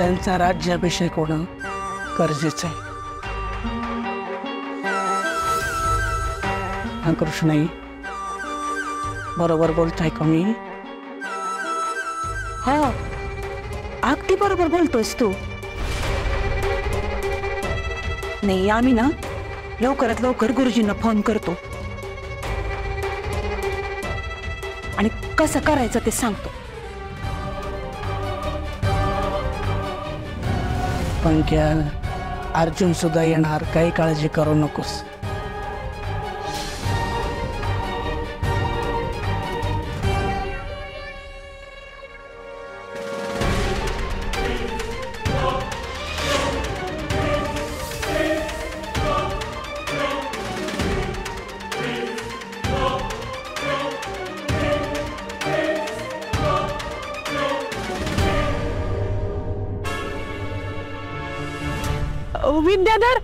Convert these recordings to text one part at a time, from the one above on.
त्यांचा राज्याभिषेक होणं गरजेचं आहे. हा कृष्णाई, बरोबर बोलताय का मी? हा, अगदी बरोबर बोलतोयस तू. नाही, आम्ही ना लवकरात लवकर गुरुजींना फोन करतो आणि कसं करायचं ते सांगतो. पंक्या, अर्जुन सुद्धा येणार, काही काळजी करू नकोस. विद्याधर,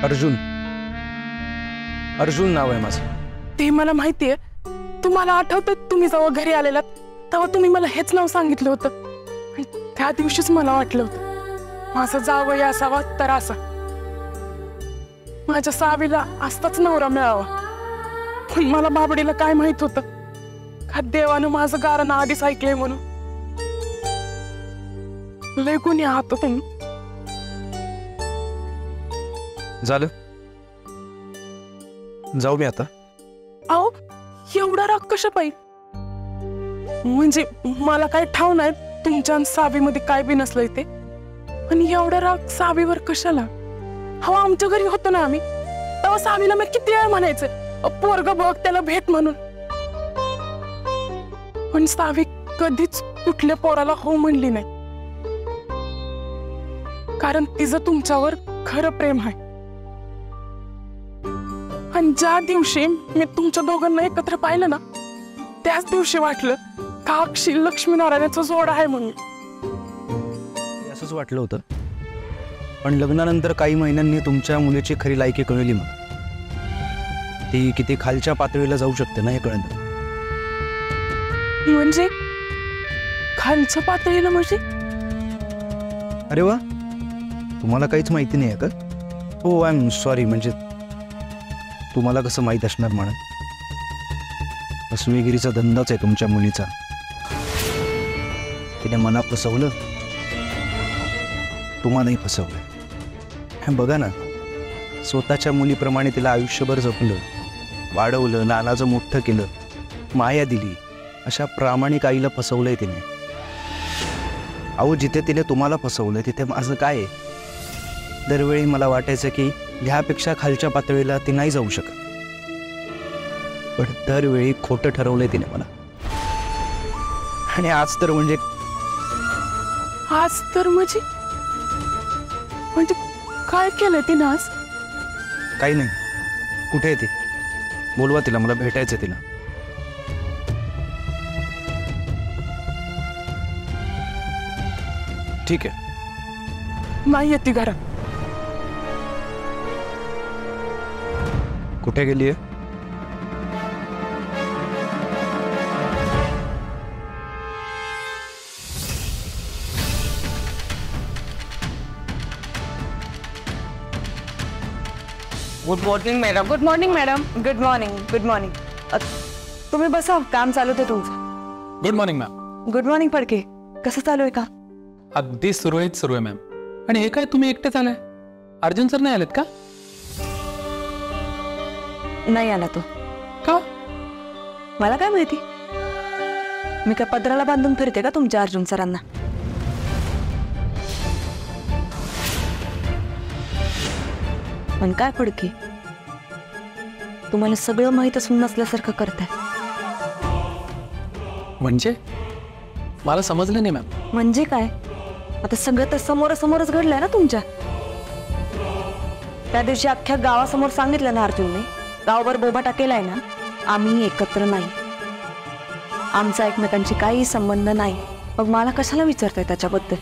अर्जुन, अर्जुन नाव आहे माझं. ते मला माहितीये. तुम्हाला आठवतं तुम्ही जेव्हा घरी आलेलात तेव्हा तुम्ही मला हेच नाव सांगितलं होतं. आणि त्या दिवशीच मला वाटलं होतं माझं जावई असावा तर असा. माझ्या सावीला असताच नवरा मिळावा. पण मला बाबडीला काय माहित होतं का देवानं माझं गाणं आधीच ऐकलंय म्हणून. लय गुन्हे आहात तुम्ही. झालं, जाऊ मी आता. अहो, एवढा राग कशा पाहिजे? म्हणजे मला काय ठाव नाही तुमच्या आणि सावीमध्ये काय बी नसलंय ते. आणि एवढा राग सावीवर कशाला? हवा आमच्या घरी होतो ना आम्ही, तेव्हा सावीला मी किती वेळ म्हणायचं पोरग बघ, त्याला भेट म्हणून. पण सावी कधीच कुठल्या पोराला हो म्हणली नाही, कारण तिचं तुमच्यावर खरं प्रेम आहे. आणि ज्या दिवशी मी तुमच्या दोघांना एकत्र पाहिलं ना, त्याच दिवशी वाटलं का अक्षी लक्ष्मीनारायणाचा जोड आहे म्हणून. असंच वाटलं होतं, पण लग्नानंतर काही महिन्यांनी तुमच्या मुलीची खरी लायकी कळली. मग ती किती खालच्या पातळीला जाऊ शकते ना हे कळलं. म्हणजे खालच्या पातळीला म्हणजे? अरे वा, तुम्हाला काहीच माहिती नाही आहे का? हो, आय एम सॉरी. म्हणजे तुम्हाला कसं माहीत असणार म्हणा. फसवेगिरीचा धंदाच आहे तुमच्या मुलीचा. तिने मना फसवलं, तुम्हालाही फसवलं. बघा ना, स्वतःच्या मुलीप्रमाणे तिला आयुष्यभर जपलं, वाढवलं, नानाचं मोठं केलं, माया दिली. अशा प्रामाणिक आईला फसवलंय तिने. अहो, जिथे तिने तुम्हाला फसवलं तिथे माझं काय आहे? दरवेळी मला वाटायचं की ह्यापेक्षा खालच्या पातळीला ती नाही जाऊ शकत, पण दरवेळी खोटं ठरवलंय तिने मला. आणि आज तर म्हणजे काय केलंय तिनं आज? काही नाही. कुठे आहे ती? बोलवा तिला, मला भेटायचं तिला. ठीक आहे. नाही येते घरात. कुठे गेली आहे? Good morning madam. Good morning madam. Good morning. Good morning. तुम्ही बसा, काम चालू आहे तुमचं. Good morning ma'am. Good morning Phadke. कसं चालू आहे का? अगदी सुरळीत सुरू आहे मॅम. आणि हे काय तुम्ही एकटेच आलाय? अर्जुन सर नाही आलेत का? नाही आला तो. का? मला काय माहिती. मी काय पदराला बांधून फिरते का तुमच्या अर्जुन सरांना? पण काय फडके, तुम्हाला सगळं माहित असून नसल्यासारखं करताय. म्हणजे मला समजलं नाही मॅम. म्हणजे काय? आता सगळं तर समोरासमोरच घडलंय ना तुमच्या. त्या दिवशी अख्ख्या गावासमोर सांगितलं ना अर्जुनने, गावभर बोबाटा केलाय ना, आम्ही एकत्र नाही, आमचा एकमेकांशी काही संबंध नाही. मग मला कशाला विचारताय त्याच्याबद्दल?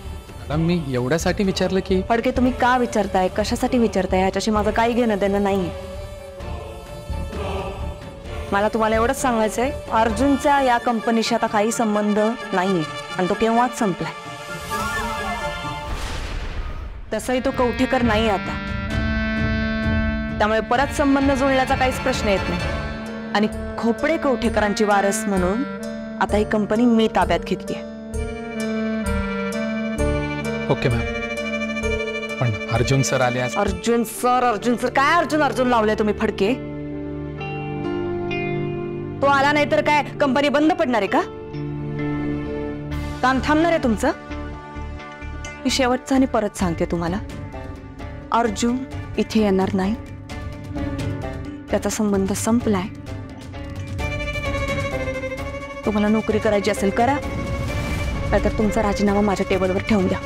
मॅडम मी एवढ्यासाठी विचारलं की फडके तुम्ही का विचारताय, कशासाठी विचारताय ह्याच्याशी माझं काही घेणं देणं नाहीये. मला तुम्हाला एवढंच सांगायचंय, अर्जुनचा या कंपनीशी आता काही संबंध नाहीये आणि तो केव्हाच संपलाय. तसंही तो कवठेकर नाही आता, त्यामुळे परत संबंध जुळण्याचा काहीच प्रश्न येत नाही. आणि खोपडे कवठेकरांची वारस म्हणून आता ही कंपनी मी ताब्यात घेतलीय. ओके मॅम, पण अर्जुन सर आले आज. अर्जुन सर काय अर्जुन लावले तुम्ही फडके? तो आला नाही तर काय कंपनी बंद पडणार आहे का? काम थांबणार आहे तुमचं? मी शेवटचं आणि परत सांगते तुम्हाला, अर्जुन इथे येणार नाही. त्याचा संबंध संपलाय. तुम्हाला नोकरी करायची असेल करा, नाहीतर तुमचा राजीनामा माझ्या टेबलवर ठेवून द्या.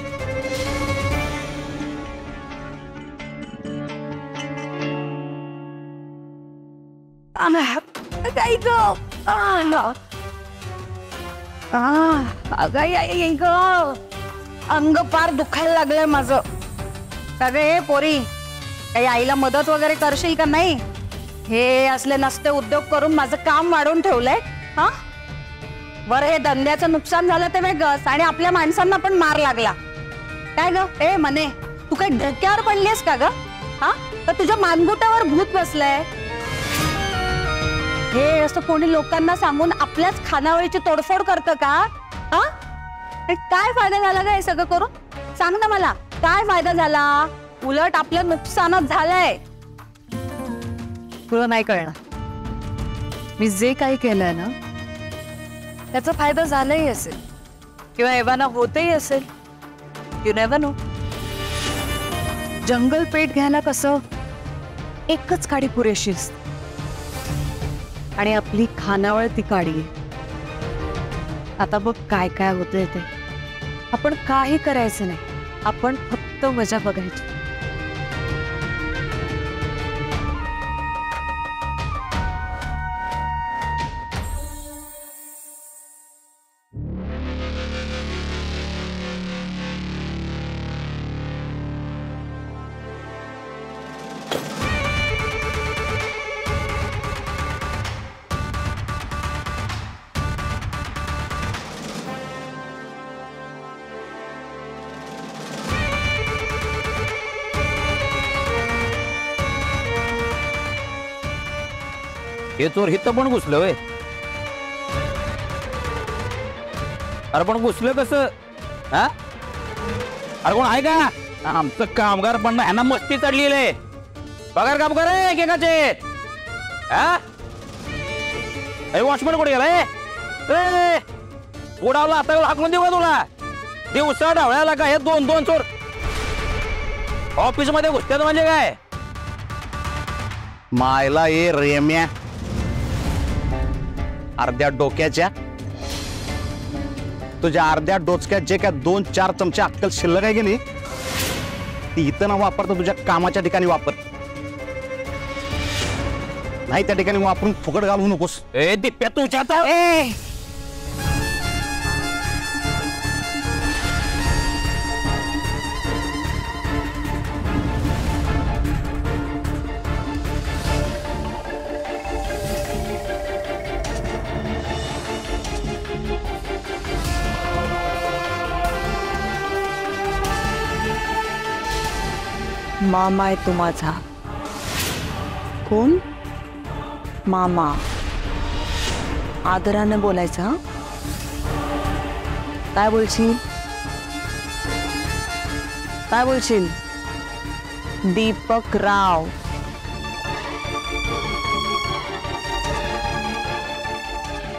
अंग फार दुखायला लागलंय माझं. अरे पोरी, काही आईला मदत वगैरे करशील का नाही? हे असले नसते उद्योग करून माझं काम वाढवून ठेवलंय. हा बरं, हे धंद्याचं नुकसान झालं ते वेगळंच, आणि आपल्या माणसांना पण मार लागला. काय ग ए मने, तू काही डोक्यावर पडलीस का ग? हा, तर तुझ्या मानगुटावर भूत बसलंय. हे असं कोणी लोकांना सांगून आपल्याच खानावळीची तोडफोड करतं का? हा, काय फायदा झाला का हे सगळं करून? सांग ना मला, काय फायदा झाला? उलट आपलं नुकसानच झालंय. तुला नाही कळणार, मी जे काही केलंय ना त्याचा फायदा झालाही असेल किंवा एव्हाना होतही असेल. You never know. जंगल पेट घ्यायला कसं एकच काडी पुरेशी असते, आणि आपली खानावळ ती काडी आहे. आता बघ काय काय होतंय ते. आपण काही करायचं नाही, आपण फक्त मजा बघायची. हे चोर हिथं पण घुसलं होय. अरे पण घुसलं कसं? हा, अरे कोण आहे का? आमचं कामगार पण ह्यांना मस्ती चढलेली आहे. पगार काम करे एकेकाचे. हा, वॉचमॅन कुठे गेलाय? उडावला आता हाकलून देऊ का तुला? दिवसा डावळ्याला काय दोन दोन चोर ऑफिस मध्ये घुसतात म्हणजे काय? मायला ये रेम्या अर्ध्या डोक्याच्या, तुझ्या अर्ध्या डोचक्यात जे काय 2-4 चमचे अक्कल शिल्लक आहे की नाही, ती इथं ना वापरता तुझ्या कामाच्या ठिकाणी वापर. नाही त्या ठिकाणी वापरून फुकट घालवू नकोस. ए दिप्या तुझ्या मामा आहे तो माझा. कोण? मामा. आदरानं बोलायचं. काय बोलशील? काय बोलशील? दीपक राव.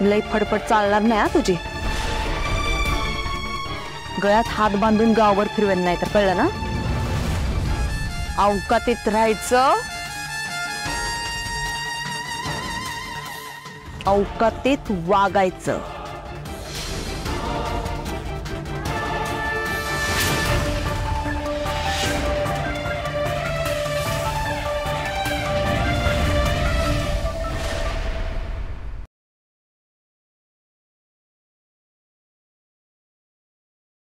लई फडफड चालणार नाही हा तुझी. गळ्यात हात बांधून गावभर फिरवेल नाही तर, कळलं ना? अवकातीत राहायचं, अवकातीत वागायचं.